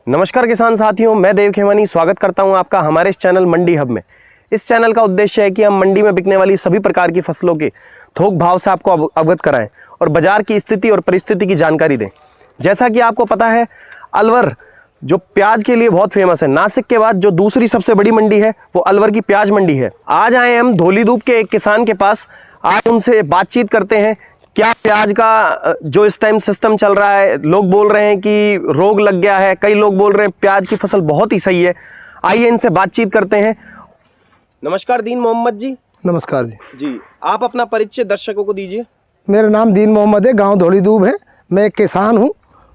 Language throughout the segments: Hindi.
नमस्कार किसान साथियों, मैं देव खेमानी स्वागत करता हूं आपका हमारे इस चैनल मंडी हब में। इस चैनल का उद्देश्य है कि हम मंडी में बिकने वाली सभी प्रकार की फसलों के थोक भाव से आपको अवगत कराएं और बाजार की स्थिति और परिस्थिति की जानकारी दें। जैसा कि आपको पता है, अलवर जो प्याज के लिए बहुत फेमस है, नासिक के बाद जो दूसरी सबसे बड़ी मंडी है वो अलवर की प्याज मंडी है। आज आए हम धौलीधूप के एक किसान के पास, आज उनसे बातचीत करते हैं। क्या प्याज का जो इस टाइम सिस्टम चल रहा है, लोग बोल रहे हैं कि रोग लग गया है, कई लोग बोल रहे हैं प्याज की फसल बहुत ही सही है। आइए इनसे बातचीत करते हैं। नमस्कार दीन मोहम्मद जी। नमस्कार जी। जी, आप अपना परिचय दर्शकों को दीजिए। मेरा नाम दीन मोहम्मद है, गांव धौलीधूप है। मैं एक किसान हूँ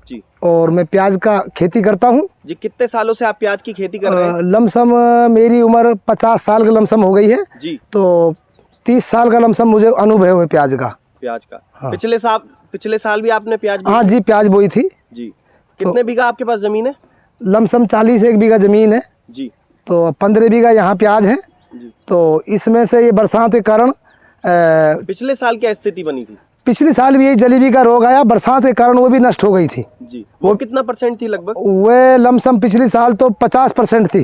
जी और मैं प्याज का खेती करता हूँ जी। कितने सालों से आप प्याज की खेती कर रहे हैं? लमसम मेरी उम्र 50 साल का लमसम हो गई है जी। तो 30 साल का लमसम मुझे अनुभव है प्याज का। हाँ। पिछले साल भी आपने प्याज हाँ जी, प्याज बोई थी जी। कितने बीघा आपके पास जमीन है? लमसम 41 बीघा जमीन है जी। तो 15 बीघा यहाँ प्याज है जी। तो इसमें से ये बरसात के कारण पिछले साल क्या स्थिति बनी थी? पिछले साल भी यही जलेबी का रोग आया, बरसात के कारण वो भी नष्ट हो गई थी जी। वो कितना परसेंट थी लगभग? वे लमसम पिछले साल तो 50% थी।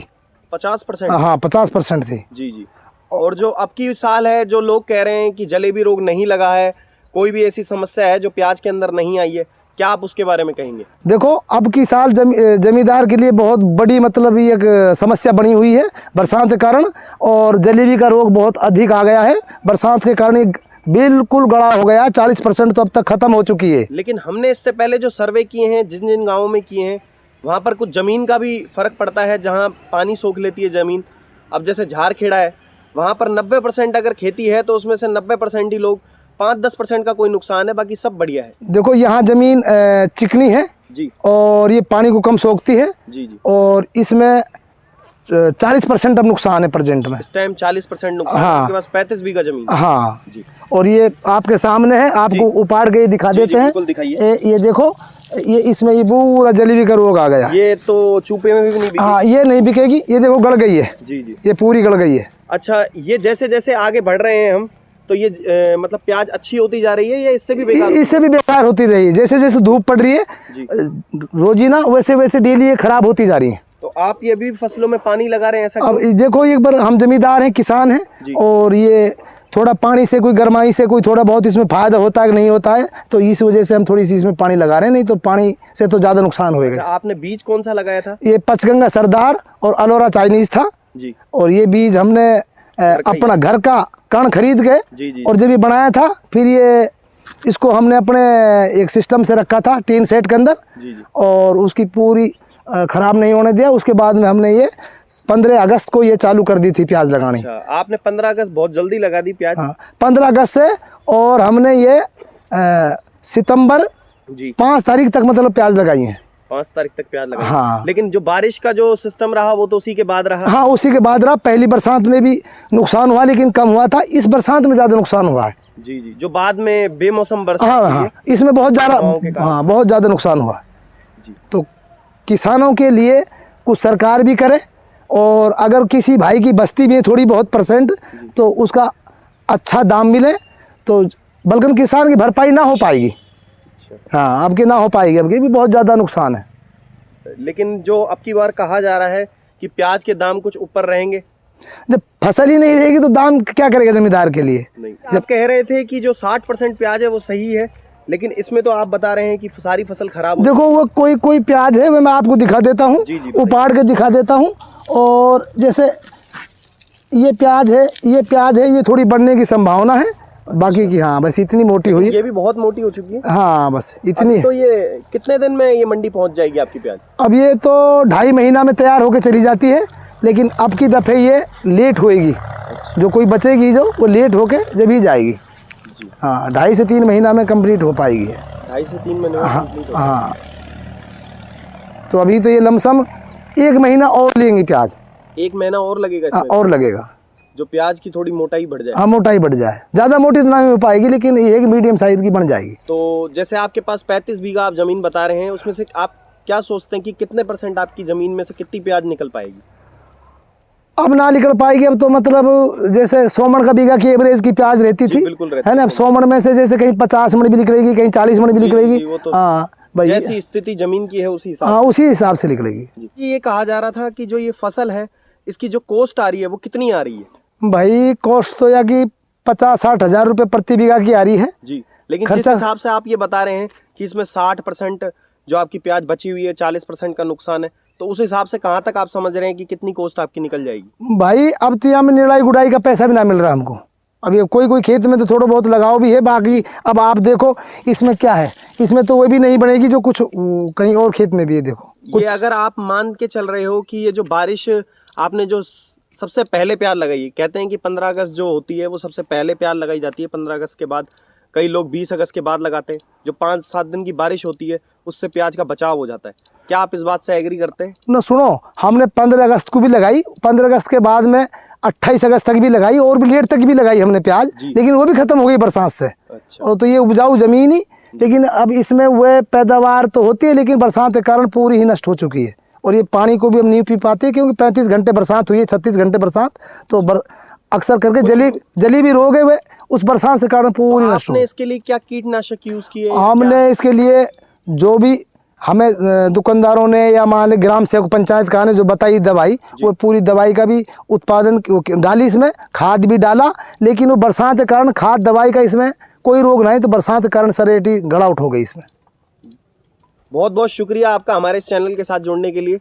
50%? हाँ 50% थी जी जी। और जो अब की साल है, जो लोग कह रहे हैं कि जलेबी रोग नहीं लगा है, कोई भी ऐसी समस्या है जो प्याज के अंदर नहीं आई है, क्या आप उसके बारे में कहेंगे? देखो, अब की साल जमींदार के लिए बहुत बड़ी मतलब ये एक समस्या बनी हुई है बरसात के कारण, और जलेबी का रोग बहुत अधिक आ गया है बरसात के कारण। ये बिल्कुल गड़ा हो गया, 40% तो अब तक खत्म हो चुकी है। लेकिन हमने इससे पहले जो सर्वे किए हैं, जिन जिन गाँवों में किए हैं, वहाँ पर कुछ ज़मीन का भी फ़र्क पड़ता है, जहाँ पानी सोख लेती है ज़मीन। अब जैसे झारखेड़ा है, वहाँ पर 90% अगर खेती है तो उसमें से 90% ही लोग, 5-10% का कोई नुकसान है, बाकी सब बढ़िया है। देखो, यहाँ जमीन चिकनी है जी और ये पानी को कम सोखती है जी जी। और इसमें 40% अब नुकसान है प्रेजेंट में। इस टाइम 40% नुकसान। हाँ। आपके पास 35 बीघा जमीन? हाँ जी। और ये आपके सामने है, आपको उपाड़ के दिखा देते हैं। बिल्कुल दिखाइए। ये देखो, ये इसमें ये पूरा जलेबी का रोग आ गया। ये तो चूपे में भी नहीं बिकेगी? हाँ, ये नहीं बिकेगी। ये देखो गड़ गई है। जी जी। ये पूरी गड़ गई है। अच्छा, ये जैसे जैसे आगे बढ़ रहे हैं हम, तो ये मतलब प्याज अच्छी होती जा रही है या इससे भी बेकार? इससे भी बेकार होती रही है। जैसे जैसे धूप पड़ रही है रोजीना, वैसे वैसे डेली ये खराब होती जा रही है। तो आप ये भी फसलों में पानी लगा रहे हैं ऐसा? अब देखो, एक बार हम जमींदार हैं, किसान हैं, और ये थोड़ा पानी से, कोई गरमाई से कोई थोड़ा बहुत इसमें फायदा होता है कि नहीं होता है, तो इस वजह से हम थोड़ी सी इसमें पानी लगा रहे हैं, नहीं तो पानी से तो ज़्यादा नुकसान होएगा। अच्छा, आपने बीज कौन सा लगाया था? ये पचगंगा सरदार और अलोरा चाइनीज था जी। और ये बीज हमने अपना घर का कण खरीद के और जब ये बनाया था, फिर ये इसको हमने अपने एक सिस्टम से रखा था टीन सेट के अंदर, और उसकी पूरी खराब नहीं होने दिया। उसके बाद में हमने ये 15 अगस्त को ये चालू कर दी थी प्याज लगानी। अच्छा, आपने 15 अगस्त बहुत जल्दी लगा दी प्याज? हाँ, 15 अगस्त से, और हमने ये सितंबर 5 तारीख तक मतलब प्याज लगाई है। 5 तारीख तक प्याज लगाई। हाँ। लेकिन जो बारिश का जो सिस्टम रहा वो तो उसी के बाद रहा? हाँ, उसी के बाद रहा। पहली बरसात में भी नुकसान हुआ लेकिन कम हुआ था, इस बरसात में ज़्यादा नुकसान हुआ है। जी जी। जो बाद में बेमौसम बरसात? हाँ हाँ, इसमें बहुत ज़्यादा, हाँ बहुत ज़्यादा नुकसान हुआ जी। तो किसानों के लिए कुछ सरकार भी करे, और अगर किसी भाई की बस्ती में थोड़ी बहुत परसेंट तो उसका अच्छा दाम मिले, तो बल्कि किसान की भरपाई ना हो पाएगी। हाँ, अब की ना हो पाएगी, अब की भी बहुत ज़्यादा नुकसान है। लेकिन जो अब की बार कहा जा रहा है कि प्याज के दाम कुछ ऊपर रहेंगे, जब फसल ही नहीं रहेगी तो दाम क्या करेगा जमींदार के लिए? नहीं, जब कह रहे थे कि जो 60% प्याज है वो सही है, लेकिन इसमें तो आप बता रहे हैं कि सारी फसल खराब। देखो, वो कोई कोई प्याज है, मैं आपको दिखा देता हूँ, उपाड़ के दिखा देता हूँ। और जैसे ये प्याज है, ये थोड़ी बढ़ने की संभावना है, बाकी की हाँ बस इतनी मोटी हुई है। ये भी बहुत मोटी हो चुकी है? हाँ, बस इतनी। तो ये कितने दिन में ये मंडी पहुंच जाएगी आपकी प्याज? अब ये तो 2.5 महीना में तैयार होकर चली जाती है, लेकिन अब की दफ़े ये लेट होएगी। जो कोई बचेगी जो, वो लेट होके जब ही जाएगी। हाँ, 2.5 से 3 महीना में कंप्लीट हो पाएगी। 2.5 से 3 महीने में? हाँ। तो अभी तो ये लमसम 1 महीना और लेंगी प्याज। 1 महीना और लगेगा इसमें? और लगेगा, जो प्याज की थोड़ी मोटाई बढ़ जाए। हाँ, मोटाई बढ़ जाए। ज़्यादा मोटी तो नहीं हो पाएगी, लेकिन ये कि मीडियम साइज की बन जाएगी। तो जैसे आपके पास 35 बीघा आप ज़मीन बता रहे हैं, उसमें से आप क्या सोचते हैं कि कितने % आपकी ज़मीन में से कितनी प्याज निकल पाएगी? अब ना निकल पाएगी। अब तो मतलब जैसे 100 मन का बीघा की एवरेज की प्याज रहती थी, है ना। अब 100 मन में से जैसे कहीं 50 मन भी निकलेगी, कहीं 40 मन भी निकलेगी। हाँ, भाई जैसी स्थिति जमीन की है उसी हिसाब हाँ उसी हिसाब से निकलेगी। जी, ये कहा जा रहा था कि जो ये फसल है इसकी जो कॉस्ट आ रही है वो कितनी आ रही है? भाई कॉस्ट तो या कि 50-60 हज़ार रुपये प्रति बीघा की आ रही है जी, लेकिन जिस खर्चा- हिसाब से आप ये बता रहे हैं कि इसमें 60% जो आपकी प्याज बची हुई है, 40% का नुकसान है, तो उस हिसाब से कहाँ तक आप समझ रहे हैं कि कितनी कॉस्ट आपकी निकल जाएगी? भाई अब तो यहाँ में निराई गुड़ाई का पैसा भी ना मिल रहा हमको। अब ये कोई खेत में तो थोड़ा बहुत लगाव भी है, बाकी अब आप देखो इसमें क्या है, इसमें तो वो भी नहीं बनेगी जो कुछ कहीं और खेत में भी है। देखो ये अगर आप मान के चल रहे हो कि ये जो बारिश आपने जो सबसे पहले प्याज लगाई, कहते हैं कि 15 अगस्त जो होती है वो सबसे पहले प्याज लगाई जाती है, 15 अगस्त के बाद कई लोग 20 अगस्त के बाद लगाते हैं। जो 5-7 दिन की बारिश होती है उससे प्याज का बचाव हो जाता है। क्या आप इस बात से एग्री करते हैं? ना सुनो, हमने 15 अगस्त को भी लगाई, 15 अगस्त के बाद में 28 अगस्त तक भी लगाई और भी लेट तक भी लगाई हमने प्याज, लेकिन वो भी खत्म हो गई बरसात से। अच्छा। और तो ये उपजाऊ जमीन ही, लेकिन अब इसमें वह पैदावार तो होती है लेकिन बरसात के कारण पूरी ही नष्ट हो चुकी है। और ये पानी को भी हम नहीं पी पाते क्योंकि 35 घंटे बरसात हुई है, 36 घंटे बरसात, तो अक्सर करके जली भी रोग है वे उस बरसात के कारण पूरी नष्ट हो। आपने इसके लिए क्या कीटनाशक यूज किए? हमने इसके लिए जो भी हमें दुकानदारों ने या मान ली ग्राम सेवक पंचायत का ने जो बताई दवाई, वो पूरी दवाई का भी उत्पादन डाली, इसमें खाद भी डाला, लेकिन वो बरसात के कारण खाद दवाई का इसमें कोई रोग नहीं, तो बरसात के कारण सरेटी गड़ा उठ हो गई इसमें। बहुत बहुत शुक्रिया आपका हमारे इस चैनल के साथ जुड़ने के लिए।